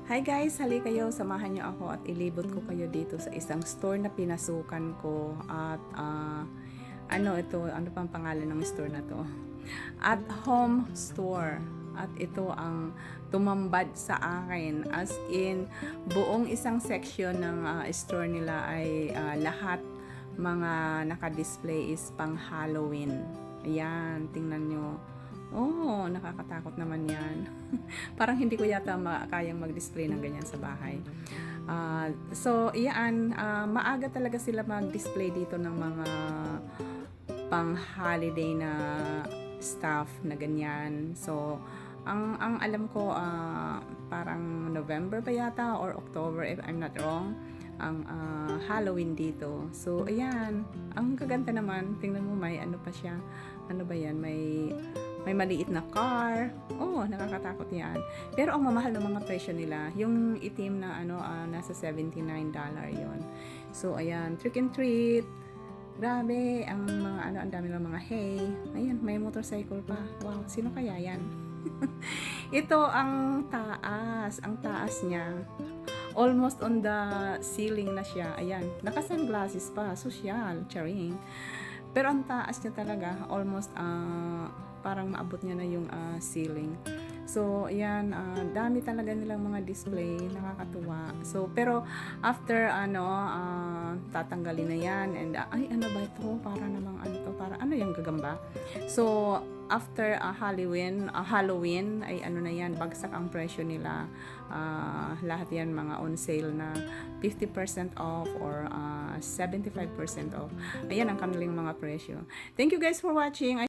Hi guys, hali kayo, samahan niyo ako at ilibot ko kayo dito sa isang store na pinasukan ko at ano pang pangalan ng store na to? At Home Store. At ito ang tumambad sa akin, as in buong isang section ng store nila ay lahat mga naka-display is pang Halloween. Ayan, tingnan nyo. Oh, nakakatakot naman yan. Parang hindi ko yata kayang mag-display ng ganyan sa bahay. So, iyan, maaga talaga sila mag-display dito ng mga pang-holiday na stuff na ganyan. So, ang alam ko, parang November pa yata or October if I'm not wrong, ang Halloween dito. So, ayan, ang gaganda naman. Tingnan mo, may ano pa siya. Ano ba yan? May maliit na car. Oh, nakakatakot yan. Pero ang mamahal ng mga presyo nila, yung itim na nasa $79 yon. So, ayan, trick and treat. Grabe, ang mga ang dami ng mga hay. Ayan, may motorcycle pa. Wow, sino kaya yan? Ito ang taas. Ang taas niya. Almost on the ceiling na siya. Ayan, naka-sunglasses pa. Social, charing. Pero ang taas niya talaga, almost parang maabot niya na yung ceiling. So, ayan, dami talaga nilang mga display, nakakatuwa. So, pero after tatanggalin na yan and ay ano ba ito? Para namang ano to? Para ano yung gagamba? So, after Halloween ay ano na yan, bagsak ang presyo nila. Lahat yan mga on sale na 50% off or 75% off. Ayan ang kanilang mga presyo. Thank you guys for watching.